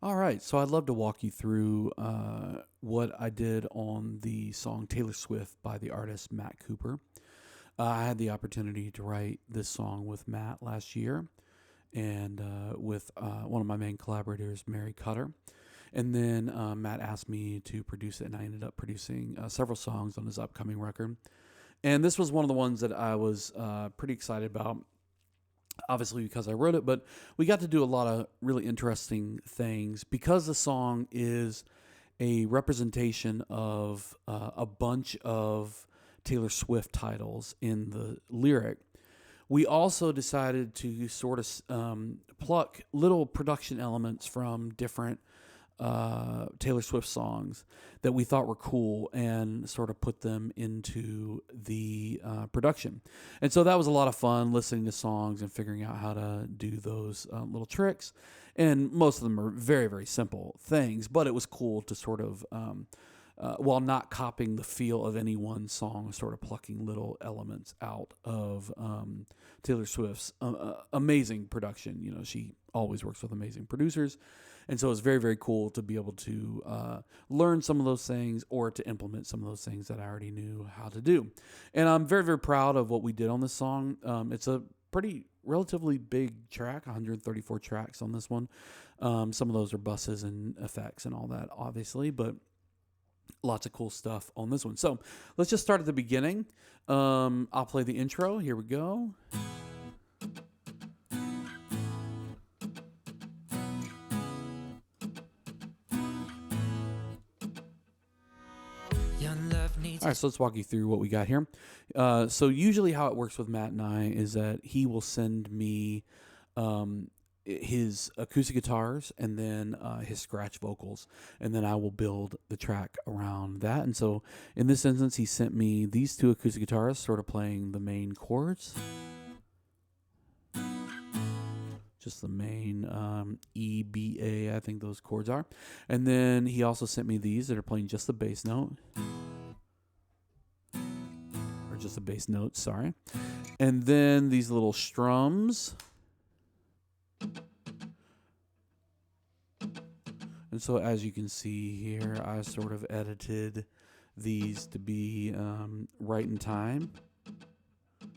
All right, so I'd love to walk you through what I did on the song Taylor Swift by the artist Matt Cooper. I had the opportunity to write this song with Matt last year and with one of my main collaborators, Mary Cutter. And then Matt asked me to produce it, and I ended up producing several songs on his upcoming record. And this was one of the ones that I was pretty excited about, obviously because I wrote it, but we got to do a lot of really interesting things because the song is a representation of a bunch of Taylor Swift titles in the lyric. We also decided to sort of pluck little production elements from different Taylor Swift songs that we thought were cool and sort of put them into the production. And so that was a lot of fun, listening to songs and figuring out how to do those little tricks. And most of them are very, very simple things, but it was cool to sort of, while not copying the feel of any one song, sort of plucking little elements out of Taylor Swift's amazing production. You know, she always works with amazing producers. And so it's very, very cool to be able to learn some of those things or to implement some of those things that I already knew how to do. And I'm very, very proud of what we did on this song. It's a pretty relatively big track, 134 tracks on this one. Some of those are buses and effects and all that, obviously, but lots of cool stuff on this one. So let's just start at the beginning. I'll play the intro. Here we go. All right, so let's walk you through what we got here. So usually how it works with Matt and I is that he will send me his acoustic guitars and then his scratch vocals, and then I will build the track around that. And so in this instance, he sent me these two acoustic guitars sort of playing the main chords. Just the main E, B, A, I think those chords are. And then he also sent me these that are playing just the bass note. Or just the bass note, sorry. And then these little strums. And so as you can see here, I sort of edited these to be right in time.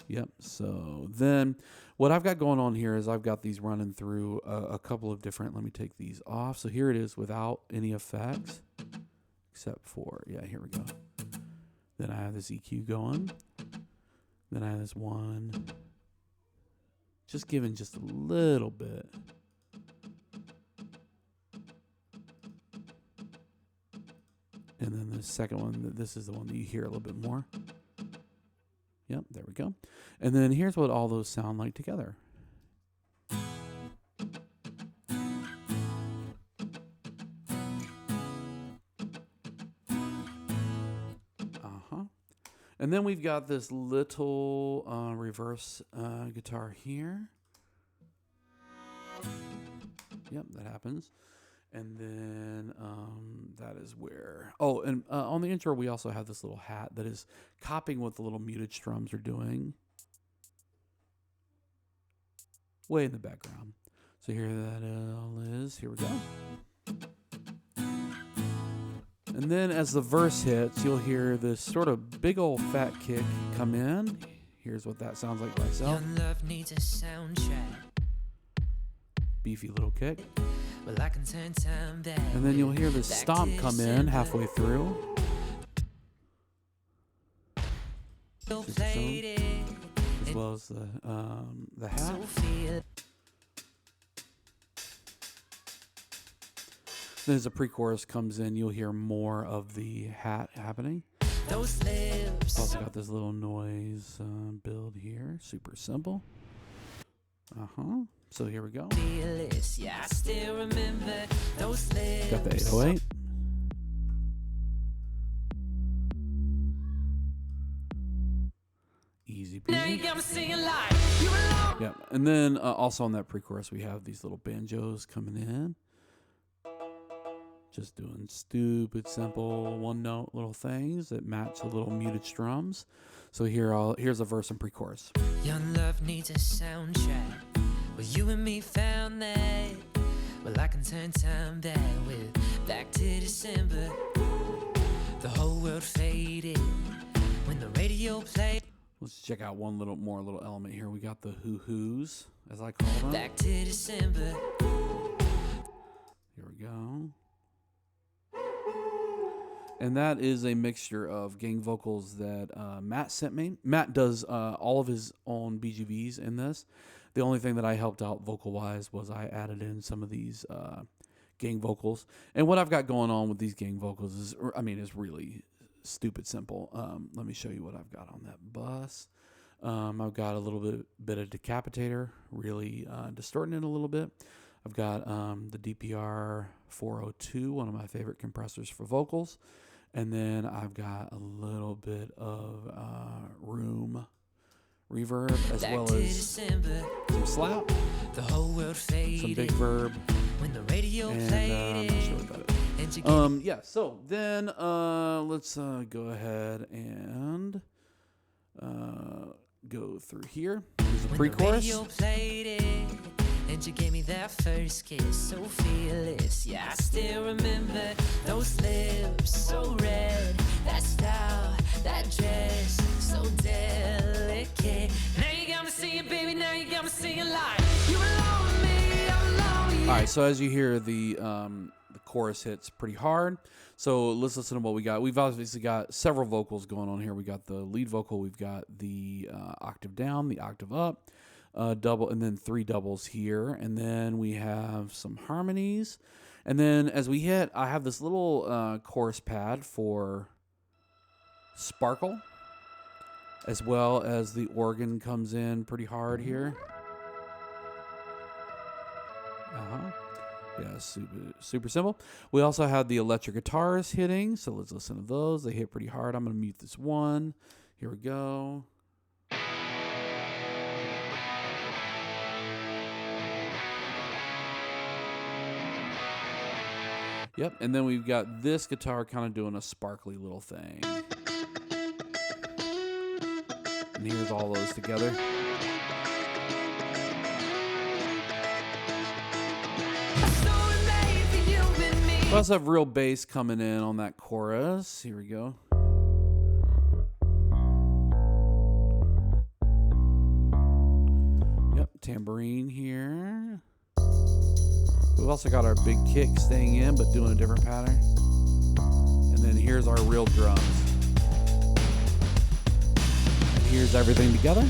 Yep. So then what I've got going on here is I've got these running through a couple of different, let me take these off. So here it is without any effects, except for, yeah, here we go. Then I have this EQ going. Then I have this one. Just giving just a little bit. And then the second one, this is the one that you hear a little bit more. Yep, there we go. And then here's what all those sound like together. And then we've got this little reverse guitar here. Yep, that happens. And then that is where... Oh, and on the intro, we also have this little hat that is copying what the little muted strums are doing. Way in the background. So here that all is. Here we go. And then as the verse hits, you'll hear this sort of big old fat kick come in. Here's what that sounds like by itself. Your love needs a soundtrack. Beefy little kick. Well, I can turn time back. And then you'll hear this stomp come in halfway through. As well as the hat. Then as the pre-chorus comes in, you'll hear more of the hat happening. Those lips. Also got this little noise build here. Super simple. So here we go. Yeah, I still remember those lips. Got the 808. Easy peasy. Yeah, and then also on that pre-chorus, we have these little banjos coming in. Just doing stupid, simple, one-note little things that match the little muted strums. So here's a verse and pre-chorus. Your love needs a soundtrack. Well, you and me found that. Well, I can turn time back with back to December. The whole world faded when the radio played. Let's check out one little element here. We got the hoo-hoos, as I call them. Back to December. Here we go. And that is a mixture of gang vocals that Matt sent me. Matt does all of his own BGVs in this. The only thing that I helped out vocal-wise was I added in some of these gang vocals. And what I've got going on with these gang vocals is, is really stupid simple. Let me show you what I've got on that bus. I've got a little bit of decapitator, really distorting it a little bit. I've got the DPR 402, one of my favorite compressors for vocals. And then I've got a little bit of room reverb, as well as some slap, the whole world faded, some big verb, when the radio played I'm not sure about it. Yeah, so then let's go ahead and go through here. Here's the pre-chorus. And you gave me that first kiss, so fearless. Yeah, I still remember those lips, so red. That style, that dress, so delicate. Now you got me singing, baby, now you got me singing like you alone with me, I'm alone with you. All right, so as you hear, the chorus hits pretty hard. So let's listen to what we got. We've obviously got several vocals going on here. We got the lead vocal, we've got the octave down, the octave up, double, and then 3 doubles here. And then we have some harmonies. And then as we hit, I have this little chorus pad for sparkle, as well as the organ comes in pretty hard here. Yeah, super simple. We also have the electric guitars hitting, so let's listen to those. They hit pretty hard. I'm going to mute this one. Here we go. Yep, and then we've got this guitar kind of doing a sparkly little thing. And here's all those together. We also have real bass coming in on that chorus. Here we go. Yep, tambourine here. We've also got our big kick staying in, but doing a different pattern. And then here's our real drums. And here's everything together.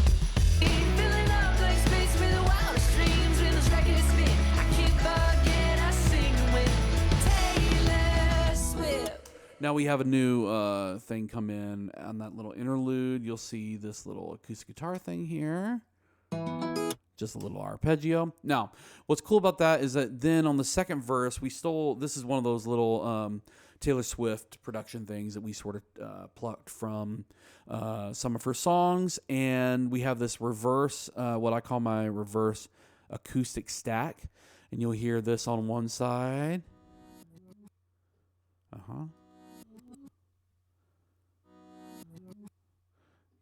Now we have a new thing come in on that little interlude. You'll see this little acoustic guitar thing here. Just a little arpeggio. Now, what's cool about that is that then on the second verse, this is one of those little Taylor Swift production things that we sort of plucked from some of her songs. And we have this reverse, what I call my reverse acoustic stack. And you'll hear this on one side.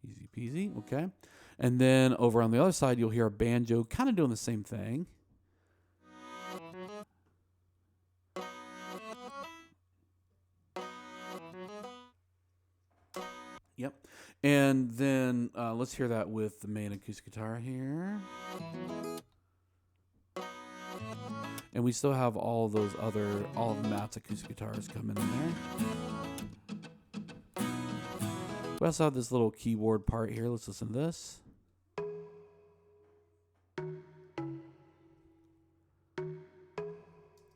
Easy peasy, okay. And then over on the other side, you'll hear a banjo kind of doing the same thing. Yep. And then let's hear that with the main acoustic guitar here. And we still have all of Matt's acoustic guitars coming in there. We also have this little keyboard part here. Let's listen to this.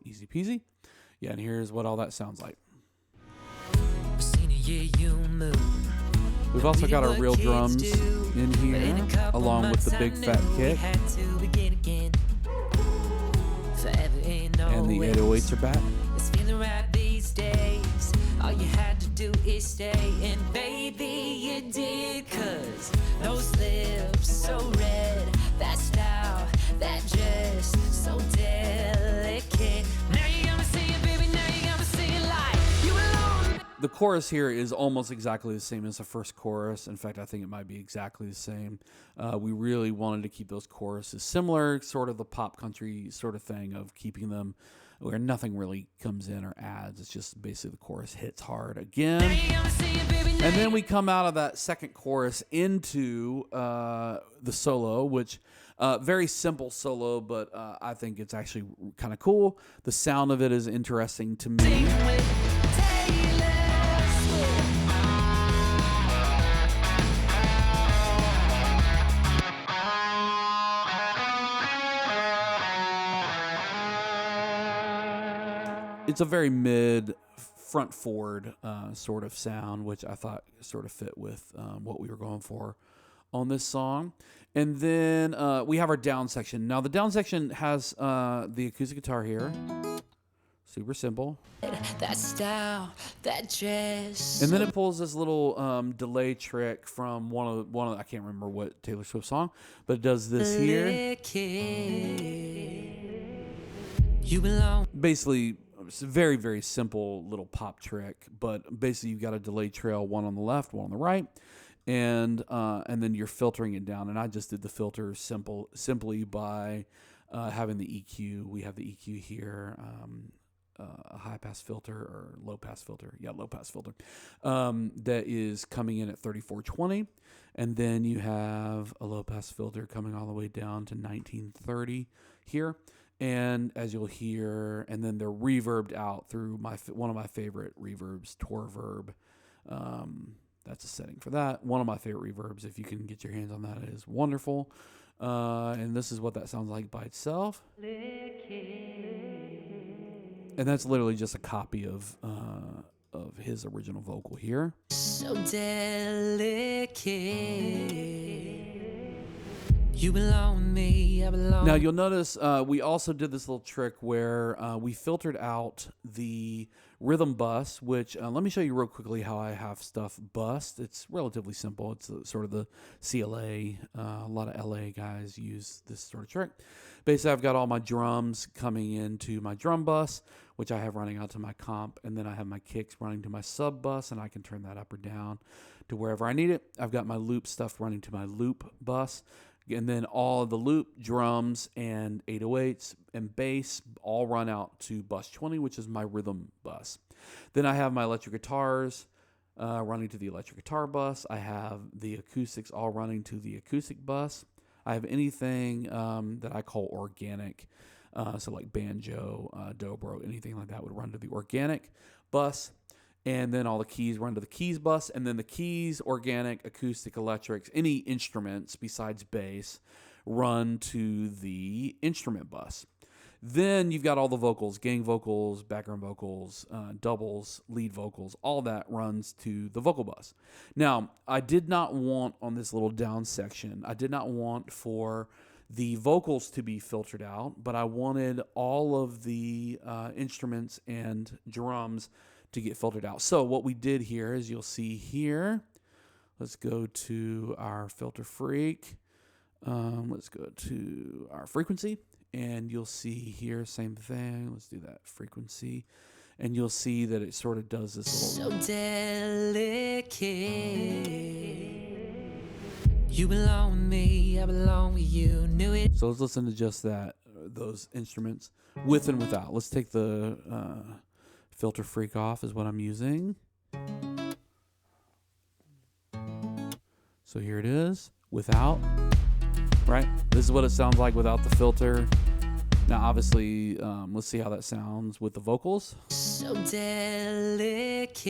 Easy peasy. Yeah, and here's what all that sounds like. We've also got our real drums in here, along with the big fat kick. And the 808s are back. It's feeling right these days. All you had to do is stay, and baby, you did. 'Cause those lips so red, that style, that dress so delicate. Now you got me singing, baby, now you got me singing like you alone. the chorus here is almost exactly the same as the first chorus. In fact, I think it might be exactly the same. We really wanted to keep those choruses similar, sort of the pop country sort of thing of keeping them where nothing really comes in or adds. It's just basically the chorus hits hard again. And then we come out of that second chorus into the solo, which very simple solo, but I think it's actually kind of cool. The sound of it is interesting to me. It's a very mid, front forward sort of sound, which I thought sort of fit with what we were going for on this song. And then we have our down section. Now the down section has the acoustic guitar here. Super simple. That style, that dress. And then it pulls this little delay trick from one of I can't remember what Taylor Swift song, but it does this here. You belong. Basically, it's a very, very simple little pop trick, but basically you've got a delay trail, one on the left, one on the right, and then you're filtering it down. And I just did the filter simply by having the EQ. We have the EQ here, a high pass filter or low pass filter. Yeah, low pass filter that is coming in at 3420, and then you have a low pass filter coming all the way down to 1930 here. And as you'll hear, and then they're reverbed out through one of my favorite reverbs, Torverb. That's a setting for that. One of my favorite reverbs, if you can get your hands on that, is wonderful. And this is what that sounds like by itself. And that's literally just a copy of his original vocal here. So delicate. You belong with me, I belong. Now you'll notice we also did this little trick where we filtered out the rhythm bus, which let me show you real quickly how I have stuff bussed. It's relatively simple. It's sort of the CLA. A lot of LA guys use this sort of trick. Basically, I've got all my drums coming into my drum bus, which I have running out to my comp, and then I have my kicks running to my sub bus, and I can turn that up or down to wherever I need it. I've got my loop stuff running to my loop bus. And then all of the loop, drums, and 808s and bass all run out to bus 20, which is my rhythm bus. Then I have my electric guitars running to the electric guitar bus. I have the acoustics all running to the acoustic bus. I have anything that I call organic, so like banjo, dobro, anything like that would run to the organic bus. And then all the keys run to the keys bus, and then the keys, organic, acoustic, electrics, any instruments besides bass run to the instrument bus. Then you've got all the vocals, gang vocals, background vocals, doubles, lead vocals, all that runs to the vocal bus. Now, I did not want on this little down section, I did not want for the vocals to be filtered out, but I wanted all of the instruments and drums to get filtered out. So what we did here is you'll see here, let's go to our filter freak. Let's go to our frequency, and you'll see here, same thing. Let's do that frequency, and you'll see that it sort of does this little... So delicate. You belong with me, I belong with you. Knew it. So let's listen to just that, those instruments with and without. Let's take the filter freak off is what I'm using. So here it is, without, right? This is what it sounds like without the filter. Now, obviously, let's see how that sounds with the vocals. So delicate.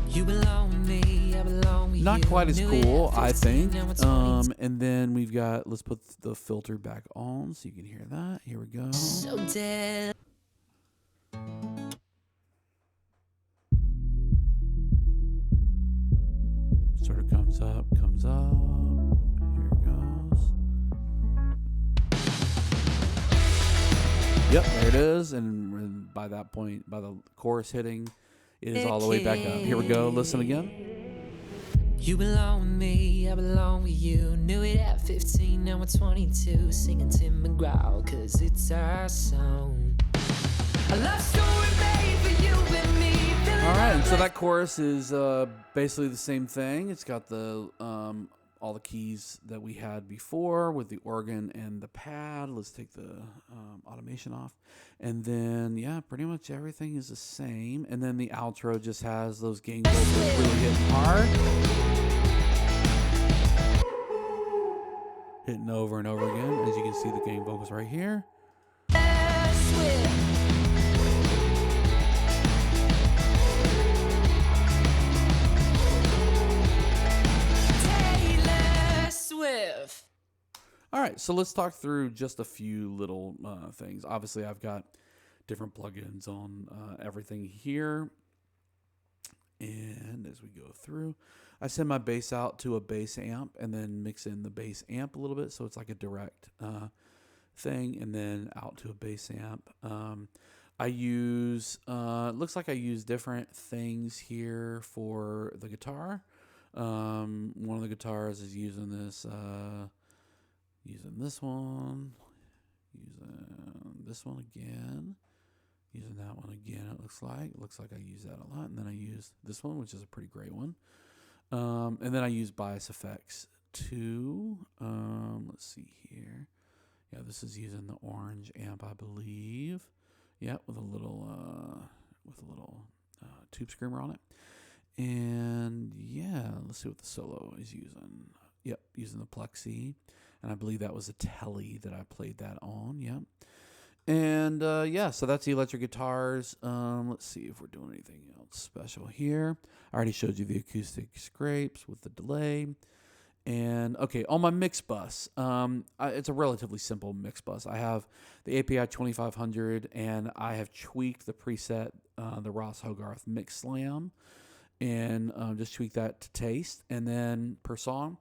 You belong with me, I belong with you. Not quite as Knew cool, it at I 15, think. now it's 22. And then we've got, let's put the filter back on so you can hear that. Here we go. So delicate. Sort of comes up. Here it goes. Yep, there it is. And by that point, by the chorus hitting, it is all the way back up. Here we go. Listen again. You belong with me, I belong with you. Knew it at 15, now we're 22. Singing Tim McGraw, cause it's our song. A love story made for you. right, and so that chorus is basically the same thing. It's got the all the keys that we had before with the organ and the pad. Let's take the automation off. And then, yeah, pretty much everything is the same. And then the outro just has those gain vocals really hitting hard. Hitting over and over again. As you can see, the gain vocals right here. All right, so let's talk through just a few little things. Obviously, I've got different plugins on everything here. And as we go through, I send my bass out to a bass amp and then mix in the bass amp a little bit. So it's like a direct thing, and then out to a bass amp. I use, looks like I use different things here for the guitar. One of the guitars is using this one, using this one again, using that one again. It looks like I use that a lot, and then I use this one, which is a pretty great one. And then I use bias effects too. Let's see here. Yeah, this is using the orange amp, I believe. Yeah, with a little tube screamer on it. And yeah, let's see what the solo is using. Yep, using the Plexi. And I believe that was a Tele that I played that on. Yep. And yeah, so that's the electric guitars. Let's see if we're doing anything else special here. I already showed you the acoustic scrapes with the delay. And okay, on my mix bus, it's a relatively simple mix bus. I have the API 2500, and I have tweaked the preset, the Ross Hogarth Mix Slam, and just tweak that to taste, and then per song.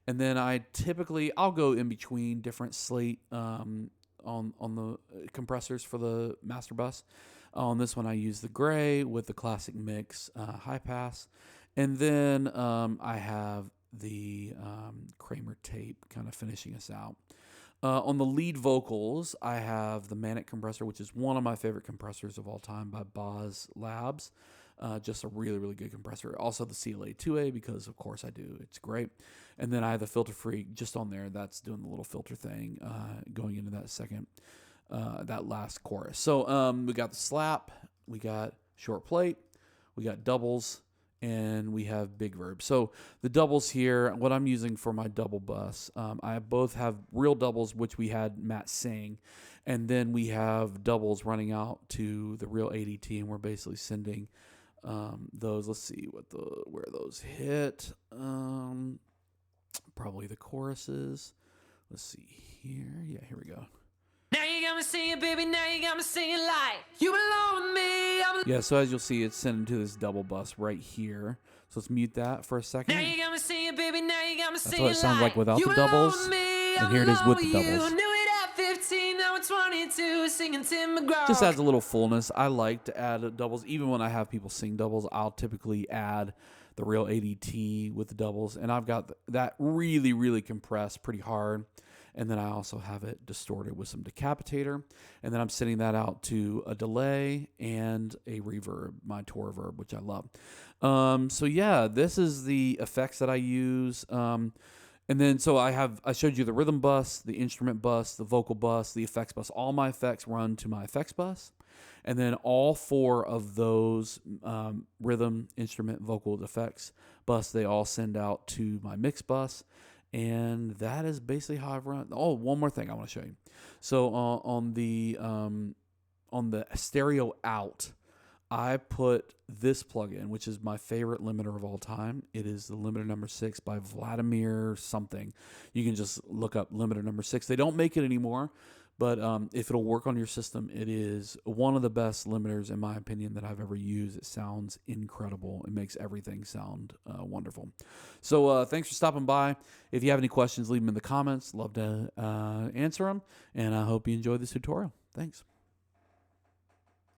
And then I'll go in between different Sligh on the compressors for the master bus. On this one, I use the gray with the classic mix high pass, and then I have the Kramer tape kind of finishing us out. On the lead vocals, I have the Manic compressor, which is one of my favorite compressors of all time by Boz Labs. Just a really, really good compressor. Also the CLA 2A, because of course I do. It's great. And then I have the Filter Freak just on there. That's doing the little filter thing going into that last chorus. So we got the slap, we got short plate, we got doubles, and we have big verb. So the doubles here, what I'm using for my double bus, I both have real doubles, which we had Matt sing, and then we have doubles running out to the real ADT, and we're basically sending those. Let's see where those hit. Probably the choruses. Let's see here. Yeah, here we go. Now you got me singing, baby, now you got me singing like you belong with me. Yeah, so as you'll see, it's sending to this double bus right here. So let's mute that for a second. Now you got me singing, baby, now you got me That's singing what it sounds like without you the doubles. belong with me, And here it is with the you. doubles. Knew it at 15, now I'm 22, singing Tim McGraw. Just adds a little fullness. I like to add doubles. Even when I have people sing doubles, I'll typically add the real ADT with the doubles. And I've got that really, really compressed pretty hard. And then I also have it distorted with some decapitator. And then I'm sending that out to a delay and a reverb, my Tor reverb, which I love. So yeah, this is the effects that I use. And then so I showed you the rhythm bus, the instrument bus, the vocal bus, the effects bus. All my effects run to my effects bus. And then all four of those rhythm, instrument, vocal, effects bus, they all send out to my mix bus. And that is basically how I've run. Oh, one more thing I want to show you. So on the stereo out, I put this plugin, which is my favorite limiter of all time. It is the limiter number 6 by Vladimir something. You can just look up limiter number 6. They don't make it anymore, but if it'll work on your system, it is one of the best limiters, in my opinion, that I've ever used. It sounds incredible. It makes everything sound wonderful. So thanks for stopping by. If you have any questions, leave them in the comments. Love to answer them, and I hope you enjoyed this tutorial. Thanks.